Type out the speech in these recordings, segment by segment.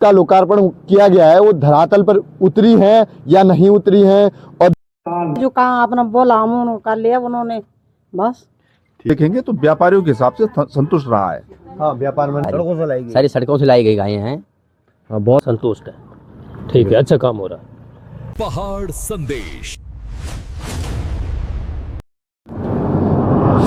का लोकार्पण किया गया है वो धरातल पर उतरी है या नहीं उतरी है, और जो कहा आपने बोला हम कर लिया उन्होंने बस। देखेंगे तो व्यापारियों के हिसाब से संतुष्ट रहा है। हाँ, व्यापार में सारी सड़कों से लाई गई गायें हैं। हाँ, बहुत संतुष्ट है। ठीक है, अच्छा काम हो रहा है। पहाड़ संदेश।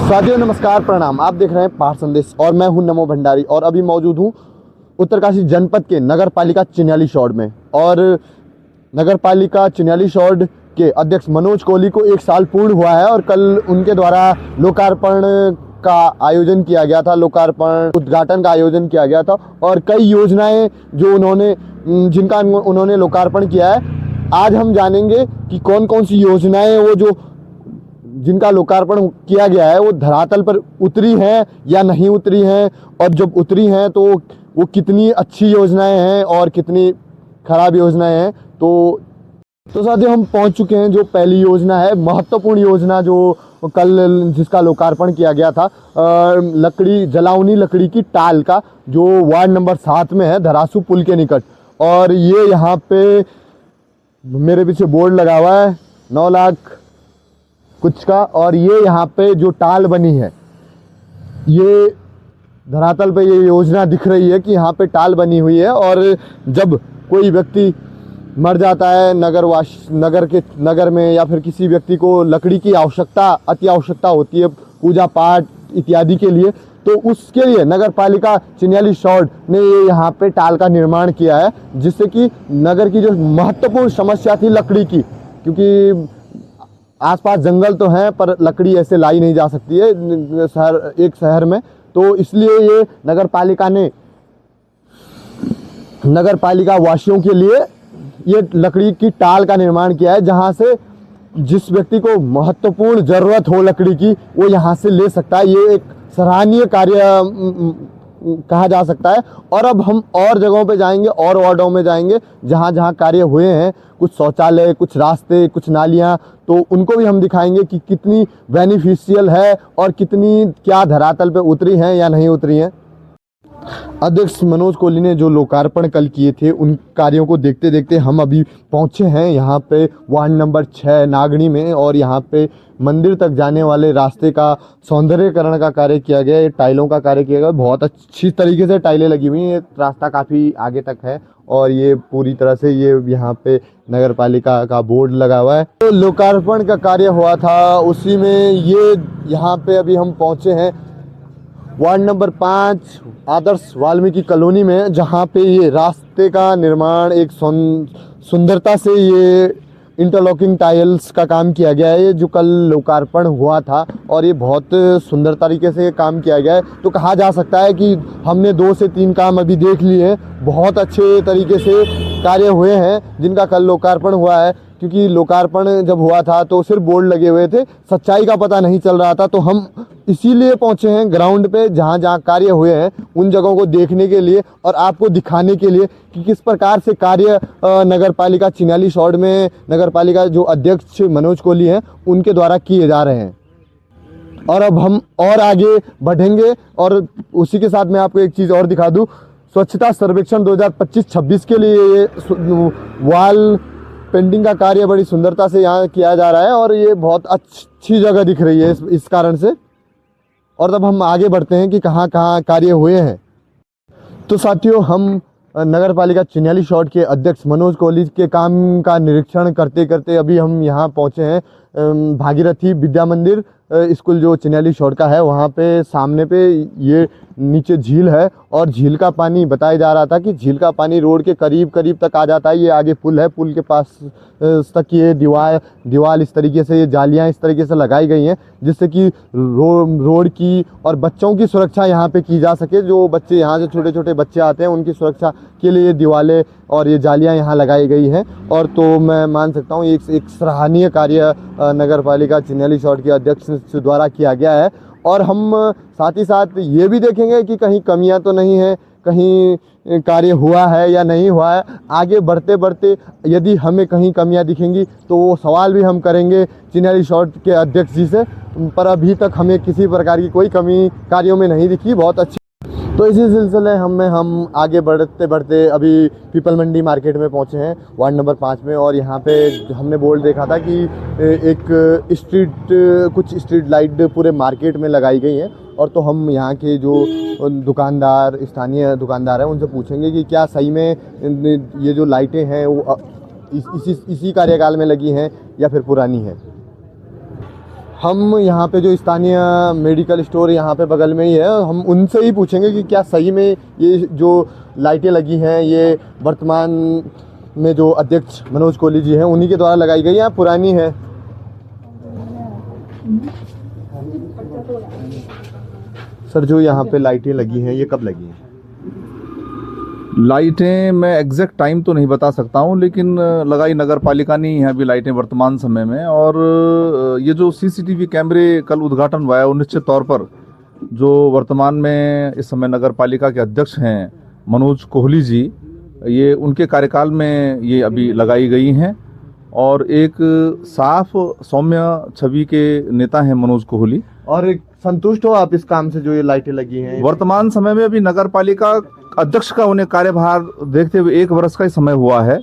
साथियों नमस्कार, प्रणाम। आप देख रहे हैं पहाड़ संदेश और मैं हूं नमो भंडारी और अभी मौजूद हूं उत्तरकाशी जनपद के नगर पालिका चिन्याली शॉर्ड में। और नगर पालिका चिन्याली शॉर्ड के अध्यक्ष मनोज कोहली को 1 साल पूर्ण हुआ है और कल उनके द्वारा लोकार्पण का आयोजन किया गया था, उद्घाटन का आयोजन किया गया था और कई योजनाएं जो जिनका उन्होंने लोकार्पण किया है। आज हम जानेंगे कि कौन कौन सी योजनाएं वो जिनका लोकार्पण किया गया है वो धरातल पर उतरी हैं या नहीं उतरी हैं, और जब उतरी हैं तो वो कितनी अच्छी योजनाएं हैं और कितनी खराब योजनाएं हैं। तो साथियों हम पहुंच चुके हैं। जो पहली योजना है, महत्वपूर्ण योजना जो कल जिसका लोकार्पण किया गया था, जलावनी लकड़ी की टाल का, जो वार्ड नंबर 7 में है, धरासू पुल के निकट। और ये यहाँ पे मेरे पीछे बोर्ड लगा हुआ है 9 लाख कुछ का, और ये यहाँ पे जो टाल बनी है, ये धरातल पे ये योजना दिख रही है कि यहाँ पे टाल बनी हुई है। और जब कोई व्यक्ति मर जाता है नगर में, या फिर किसी व्यक्ति को लकड़ी की अति आवश्यकता होती है पूजा पाठ इत्यादि के लिए, तो उसके लिए नगर पालिका चिन्याली शॉर्ड ने ये यहाँ पे टाल का निर्माण किया है, जिससे कि नगर की जो महत्वपूर्ण समस्या थी लकड़ी की, क्योंकि आसपास जंगल तो हैं पर लकड़ी ऐसे लाई नहीं जा सकती है एक शहर में, तो इसलिए ये नगर पालिका वासियों के लिए ये लकड़ी की टाल का निर्माण किया है, जहां से जिस व्यक्ति को महत्वपूर्ण ज़रूरत हो लकड़ी की वो यहाँ से ले सकता है। ये एक सराहनीय कार्य कहा जा सकता है। और अब हम और जगहों पे जाएंगे और वार्डों में जाएंगे जहाँ जहाँ कार्य हुए हैं, कुछ शौचालय, कुछ रास्ते, कुछ नालियाँ, तो उनको भी हम दिखाएंगे कि कितनी बेनिफिशियल है और क्या धरातल पे उतरी हैं या नहीं उतरी हैं। अध्यक्ष मनोज कोहली ने जो लोकार्पण कल किए थे उन कार्यों को देखते देखते हम अभी पहुंचे हैं यहाँ पे वार्ड नंबर 6 नागणी में, और यहाँ पे मंदिर तक जाने वाले रास्ते का सौंदर्यकरण का कार्य किया गया है, टाइलों का कार्य किया गया। बहुत अच्छी तरीके से टाइलें लगी हुई हैं, रास्ता काफ़ी आगे तक है और ये पूरी तरह से ये यहाँ पे नगर पालिका का बोर्ड लगा हुआ है। तो लोकार्पण का कार्य हुआ था उसी में ये यहाँ पे अभी हम पहुँचे हैं वार्ड नंबर 5 आदर्श वाल्मीकि कॉलोनी में, जहाँ पे ये रास्ते का निर्माण एक सुंदरता से ये इंटरलॉकिंग टाइल्स का काम किया गया है, जो कल लोकार्पण हुआ था और ये बहुत सुंदर तरीके से काम किया गया है। तो कहा जा सकता है कि हमने 2 से 3 काम अभी देख लिए हैं, बहुत अच्छे तरीके से कार्य हुए हैं जिनका कल लोकार्पण हुआ है। क्योंकि लोकार्पण जब हुआ था तो सिर्फ बोर्ड लगे हुए थे, सच्चाई का पता नहीं चल रहा था, तो हम इसीलिए पहुंचे हैं ग्राउंड पे जहां जहां कार्य हुए हैं उन जगहों को देखने के लिए और आपको दिखाने के लिए कि किस प्रकार से कार्य नगर पालिका चिन्याली शॉर्ड में नगर पालिका जो अध्यक्ष मनोज कोहली हैं उनके द्वारा किए जा रहे हैं। और अब हम और आगे बढ़ेंगे और उसी के साथ मैं आपको एक चीज़ और दिखा दूँ। स्वच्छता सर्वेक्षण 2025-26 के लिए ये वाल पेंटिंग का कार्य बड़ी सुंदरता से यहाँ किया जा रहा है और ये बहुत अच्छी जगह दिख रही है इस कारण से। और तब हम आगे बढ़ते हैं कि कहाँ कहाँ कार्य हुए हैं। तो साथियों, हम नगर पालिका चिन्याली शॉर्ड के अध्यक्ष मनोज कोहली के काम का निरीक्षण करते करते अभी हम यहाँ पहुँचे हैं भागीरथी विद्या मंदिर स्कूल जो चिन्याली शॉर्ड का है, वहाँ पे सामने पे ये नीचे झील है और झील का पानी बताया जा रहा था कि झील का पानी रोड के करीब करीब तक आ जाता है। ये आगे पुल है, पुल के पास तक ये दीवार इस तरीके से, ये जालियाँ इस तरीके से लगाई गई हैं जिससे कि रोड की और बच्चों की सुरक्षा यहाँ पे की जा सके। जो बच्चे यहाँ से छोटे छोटे बच्चे आते हैं उनकी सुरक्षा के लिए दीवारें और ये जालियाँ यहाँ लगाई गई हैं। और तो मैं मान सकता हूँ एक सराहनीय कार्य नगर पालिका चिन्याली शॉर्ड के अध्यक्ष द्वारा किया गया है। और हम साथ ही साथ ये भी देखेंगे कि कहीं कमियां तो नहीं है, कहीं कार्य हुआ है या नहीं हुआ है। आगे बढ़ते बढ़ते यदि हमें कहीं कमियां दिखेंगी तो वो सवाल भी हम करेंगे चिन्याली शॉर्ड के अध्यक्ष जी से, पर अभी तक हमें किसी प्रकार की कोई कमी कार्यों में नहीं दिखी। बहुत अच्छी तो इसी सिलसिले हम आगे बढ़ते बढ़ते अभी पीपल मंडी मार्केट में पहुंचे हैं, वार्ड नंबर 5 में। और यहाँ पे हमने बोर्ड देखा था कि कुछ स्ट्रीट लाइट पूरे मार्केट में लगाई गई हैं। और तो हम यहाँ के जो दुकानदार, स्थानीय दुकानदार हैं, उनसे पूछेंगे कि क्या सही में ये जो लाइटें हैं वो इसी कार्यकाल में लगी हैं या फिर पुरानी हैं। हम यहाँ पे जो स्थानीय मेडिकल स्टोर यहाँ पे बगल में ही है, हम उनसे ही पूछेंगे कि क्या सही में ये जो लाइटें लगी हैं ये वर्तमान में जो अध्यक्ष मनोज कोहली जी हैं उन्हीं के द्वारा लगाई गई या पुरानी है। सर, जो यहाँ पे लाइटें लगी हैं ये कब लगी हैं? लाइटें मैं एग्जैक्ट टाइम तो नहीं बता सकता हूँ, लेकिन लगाई नगर पालिका ने है अभी लाइटें वर्तमान समय में। और ये जो सीसीटीवी कैमरे कल उद्घाटन हुआ है, वो निश्चित तौर पर जो वर्तमान में इस समय नगर पालिका के अध्यक्ष हैं मनोज कोहली जी, ये उनके कार्यकाल में ये अभी लगाई गई हैं। और एक साफ सौम्य छवि के नेता हैं मनोज कोहली। और संतुष्ट हो आप इस काम से जो ये लाइटें लगी हैं? वर्तमान समय में अभी नगर पालिका अध्यक्ष का उन्हें कार्यभार देखते हुए 1 वर्ष का ही समय हुआ है।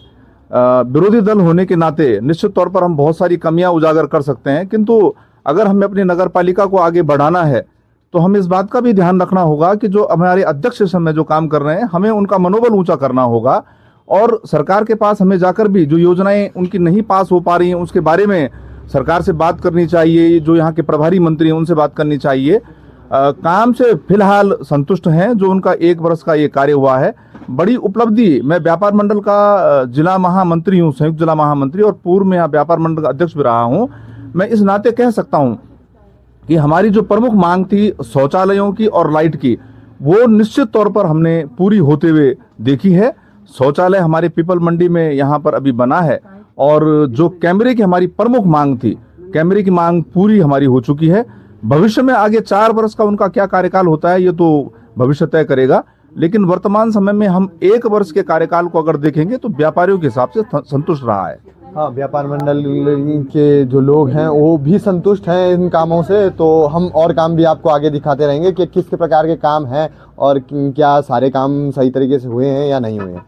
विरोधी दल होने के नाते निश्चित तौर पर हम बहुत सारी कमियां उजागर कर सकते हैं, किंतु अगर हमें अपनी नगर पालिका को आगे बढ़ाना है तो हमें इस बात का भी ध्यान रखना होगा कि जो हमारे अध्यक्ष इस समय जो काम कर रहे हैं, हमें उनका मनोबल ऊंचा करना होगा। और सरकार के पास हमें जाकर भी जो योजनाएं उनकी नहीं पास हो पा रही हैं उसके बारे में सरकार से बात करनी चाहिए। जो यहाँ के प्रभारी मंत्री हैं उनसे बात करनी चाहिए। काम से फिलहाल संतुष्ट हैं, जो उनका 1 वर्ष का ये कार्य हुआ है। बड़ी उपलब्धि, मैं व्यापार मंडल का जिला महामंत्री हूँ, संयुक्त जिला महामंत्री, और पूर्व में यहाँ व्यापार मंडल का अध्यक्ष भी रहा हूँ। मैं इस नाते कह सकता हूँ कि हमारी जो प्रमुख मांग थी शौचालयों की और लाइट की, वो निश्चित तौर पर हमने पूरी होते हुए देखी है। शौचालय हमारे पीपल मंडी में यहाँ पर अभी बना है। और जो कैमरे की हमारी प्रमुख मांग थी, कैमरे की मांग पूरी हमारी हो चुकी है। भविष्य में आगे 4 वर्ष का उनका क्या कार्यकाल होता है ये तो भविष्य तय करेगा, लेकिन वर्तमान समय में हम 1 वर्ष के कार्यकाल को अगर देखेंगे तो व्यापारियों के हिसाब से संतुष्ट रहा है। हाँ, व्यापार मंडल के जो लोग हैं वो भी संतुष्ट हैं इन कामों से। तो हम और काम भी आपको आगे दिखाते रहेंगे कि किस प्रकार के काम हैं और क्या सारे काम सही तरीके से हुए हैं या नहीं हुए हैं।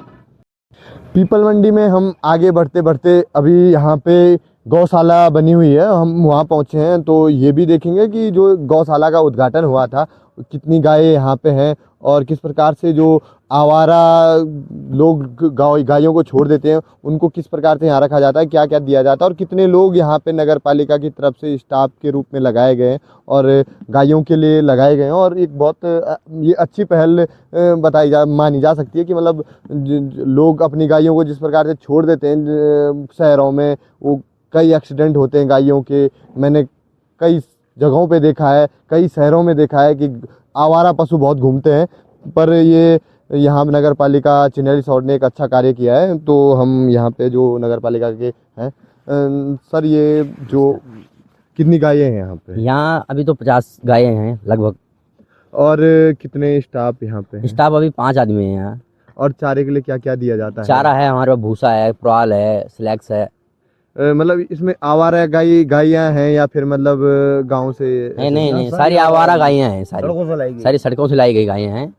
पीपल मंडी में हम आगे बढ़ते बढ़ते अभी यहाँ पे गौशाला बनी हुई है, हम वहाँ पहुँचे हैं। तो ये भी देखेंगे कि जो गौशाला का उद्घाटन हुआ था, कितनी गायें यहाँ पे हैं और किस प्रकार से जो आवारा लोग गायों को छोड़ देते हैं उनको किस प्रकार से यहाँ रखा जाता है, क्या क्या दिया जाता है, और कितने लोग यहाँ पे नगर पालिका की तरफ से स्टाफ के रूप में लगाए गए हैं और गायों के लिए लगाए गए हैं। और एक बहुत ये अच्छी पहल मानी जा सकती है कि मतलब लोग अपनी गायों को जिस प्रकार से छोड़ देते हैं शहरों में, वो कई एक्सीडेंट होते हैं गायों के। मैंने कई जगहों पे देखा है, कई शहरों में देखा है कि आवारा पशु बहुत घूमते हैं। पर ये यहाँ नगर पालिका चिन्हैली सौर ने एक अच्छा कार्य किया है। तो हम यहाँ पे जो नगर पालिका के हैं, सर ये जो कितनी गायें हैं यहाँ पे? यहाँ अभी तो 50 गायें हैं लगभग। और कितने स्टाफ यहाँ पे हैं? स्टाफ अभी 5 आदमी हैं यहाँ। और चारे के लिए क्या क्या दिया जाता है? चारा है हमारे पास, भूसा है, पुआल है, स्लैक्स है। मतलब इसमें आवारा गायियाँ हैं या फिर मतलब गांव से? नहीं, सारी आवारा गायें हैं, सारी सड़कों से लाई गई गायें हैं।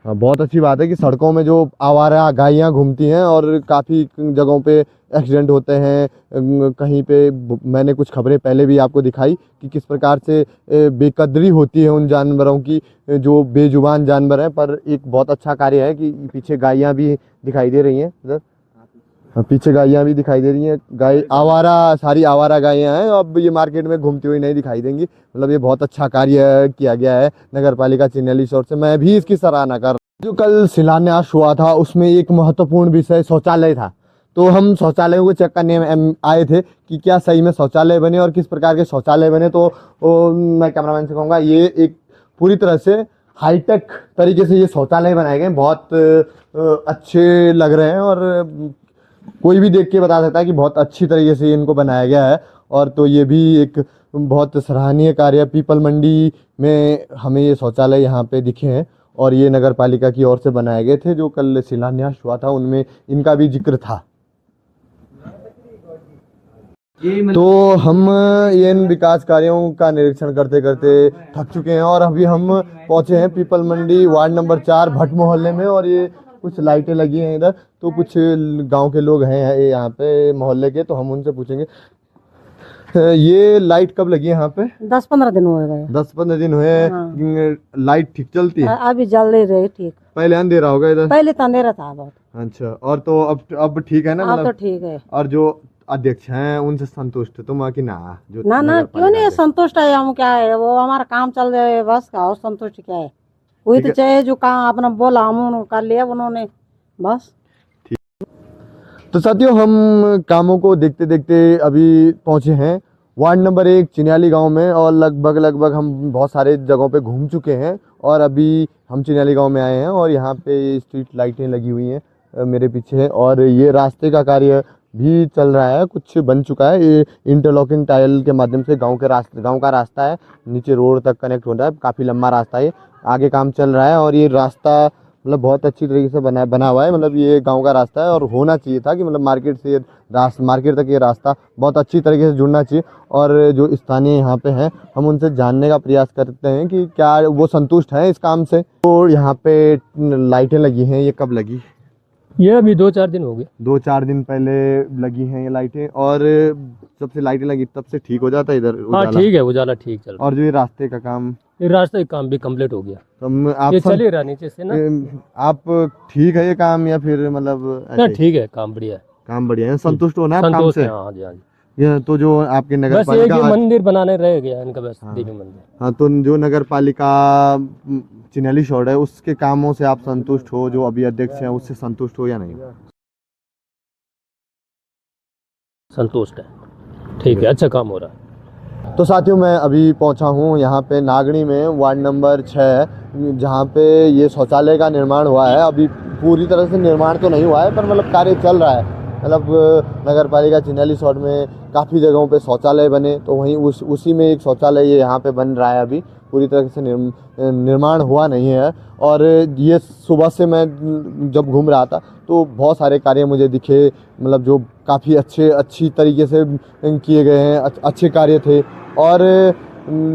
हाँ, बहुत अच्छी बात है कि सड़कों में जो आवारा गायियाँ घूमती हैं और काफ़ी जगहों पे एक्सीडेंट होते हैं। कहीं पे मैंने कुछ खबरें पहले भी आपको दिखाई कि किस प्रकार से बेकदरी होती है उन जानवरों की जो बेजुबान जानवर हैं। पर एक बहुत अच्छा कार्य है कि पीछे गायियाँ भी दिखाई दे रही हैं। इधर हाँ, पीछे गायियाँ भी दिखाई दे रही हैं। गाय आवारा, सारी आवारा गायियाँ हैं। अब ये मार्केट में घूमती हुई नहीं दिखाई देंगी। मतलब ये बहुत अच्छा कार्य किया गया है नगर पालिका चिन्हैली सौर से, मैं भी इसकी सराहना कर रहा हूँ। जो कल शिलान्यास हुआ था उसमें एक महत्वपूर्ण विषय शौचालय था। तो हम शौचालयों को चेक करने आए थे कि क्या सही में शौचालय बने और किस प्रकार के शौचालय बने। तो मैं कैमरामैन से कहूँगा ये एक पूरी तरह से हाईटेक तरीके से ये शौचालय बनाए गए, बहुत अच्छे लग रहे हैं और कोई भी देख के बता सकता है कि बहुत अच्छी तरीके से इनको बनाया गया है। और तो ये भी एक बहुत सराहनीय कार्य है। पीपल मंडी में हमें ये शौचालय यहाँ पे दिखे हैं और ये नगर पालिका की ओर से बनाए गए थे। जो कल शिलान्यास हुआ था उनमें इनका भी जिक्र था। तो हम इन विकास कार्यों का निरीक्षण करते करते थक चुके हैं और अभी हम पहुंचे हैं पीपल मंडी वार्ड नंबर 4 भट्ट मोहल्ले में। और ये कुछ लाइटें लगी हैं इधर, तो कुछ गांव के लोग हैं यहाँ पे मोहल्ले के, तो हम उनसे पूछेंगे ये लाइट कब लगी है यहाँ पे? 10-15 दिन हो गए। 10-15 दिन हुए हैं। लाइट ठीक चलती है? अभी जल नहीं रही ठीक। पहले अंधेरा होगा इधर? पहले तो अंधेरा था बहुत। अच्छा, और तो अब ठीक है ना? अब तो मतलब ठीक है। और जो अध्यक्ष हैं उनसे संतुष्ट है तुम कि ना? जो ना नगर क्यों नहीं पालिका संतुष्ट है हम, क्या है वो हमारा काम चल रहा है बस का, और संतुष्ट क्या है? वही ठीक तो है। चाहिए जो काम अपना बोला हम उन्होंने कर लिया उन्होंने बस। तो साथियों, हम कामों को देखते देखते अभी पहुंचे हैं वार्ड नंबर 1 चिन्याली गांव में, और लगभग हम बहुत सारे जगहों पे घूम चुके हैं और अभी हम चिन्याली गांव में आए हैं। और यहाँ पे स्ट्रीट लाइटें लगी हुई हैं मेरे पीछे, और ये रास्ते का कार्य भी चल रहा है, कुछ बन चुका है। ये इंटरलॉकिंग टाइल के माध्यम से गांव का रास्ता है, नीचे रोड तक कनेक्ट हो रहा है, काफ़ी लंबा रास्ता है, आगे काम चल रहा है। और ये रास्ता मतलब बहुत अच्छी तरीके से बना हुआ है, मतलब ये गांव का रास्ता है और होना चाहिए था कि मतलब मार्केट तक ये रास्ता बहुत अच्छी तरीके से जुड़ना चाहिए। और जो स्थानीय यहाँ पे हैं, हम उनसे जानने का प्रयास करते हैं कि क्या वो संतुष्ट हैं इस काम से। तो यहाँ पे लाइटें लगी हैं, ये कब लगी? ये अभी 2-4 दिन हो गए। 2-4 दिन पहले लगी हैं ये लाइटें, और जब से लाइटें लगी तब से ठीक हो जाता है इधर हाँ उजाला? ठीक है, उजाला ठीक चल रहा और जो ये रास्ते का काम, है। ये रास्ते का काम भी कंप्लीट हो गया, तो आप ये चल ही रहा नीचे से ना। आप ठीक है ये काम, या फिर मतलब ना ऐसे? ठीक है, काम बढ़िया है, काम बढ़िया है, संतुष्ट होना है आप काम संतोष से? है। हाँ जी, हाँ जी। ये तो जो आपके नगर बस एक पालिका ही मंदिर बनाने रह गया इनका, बस हाँ। देवी मंदिर। हाँ, तो जो नगर पालिका चिन्याली शॉर्ट है उसके कामों से आप संतुष्ट हो? जो अभी अध्यक्ष हैं उससे संतुष्ट हो या नहीं? संतुष्ट है, ठीक है, अच्छा काम हो रहा है। तो साथियों, मैं अभी पहुंचा हूं यहाँ पे नागणी में वार्ड नंबर 6, जहाँ पे ये शौचालय का निर्माण हुआ है। अभी पूरी तरह से निर्माण तो नहीं हुआ है, पर मतलब कार्य चल रहा है। मतलब नगर पालिका चिन्याली शॉर्ट में काफ़ी जगहों पे शौचालय बने, तो वहीं उसी में एक शौचालय ये यहाँ पे बन रहा है। अभी पूरी तरह से निर्माण हुआ नहीं है। और ये सुबह से मैं जब घूम रहा था तो बहुत सारे कार्य मुझे दिखे, मतलब जो काफ़ी अच्छी तरीके से किए गए हैं, अच्छे कार्य थे। और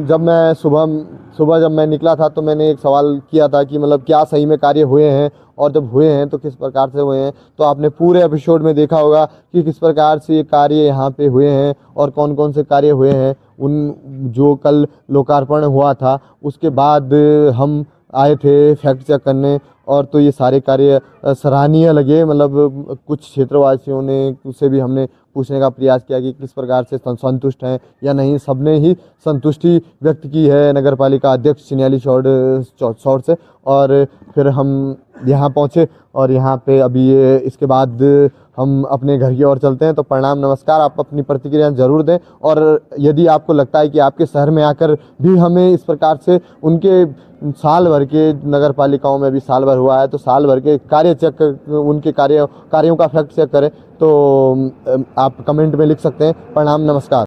जब मैं सुबह जब मैं निकला था तो मैंने एक सवाल किया था कि मतलब क्या सही में कार्य हुए हैं, और जब हुए हैं तो किस प्रकार से हुए हैं। तो आपने पूरे एपिसोड में देखा होगा कि किस प्रकार से ये कार्य यहाँ पे हुए हैं और कौन कौन से कार्य हुए हैं। उन जो कल लोकार्पण हुआ था उसके बाद हम आए थे फैक्ट चेक करने, और तो ये सारे कार्य सराहनीय लगे। मतलब कुछ क्षेत्रवासियों ने से भी हमने पूछने का प्रयास किया कि किस प्रकार से संतुष्ट हैं या नहीं। सबने ही संतुष्टि व्यक्त की है नगर पालिका अध्यक्ष चिन्याली शॉर्ट से। और फिर हम यहाँ पहुँचे और यहाँ पे अभी ये इसके बाद हम अपने घर की ओर चलते हैं। तो प्रणाम, नमस्कार। आप अपनी प्रतिक्रिया ज़रूर दें, और यदि आपको लगता है कि आपके शहर में आकर भी हमें इस प्रकार से उनके साल भर के नगर पालिकाओं में भी साल भर हुआ है तो साल भर के कार्य चेक, उनके कार्यों का फैक्ट चेक करें, तो आप कमेंट में लिख सकते हैं। प्रणाम, नमस्कार।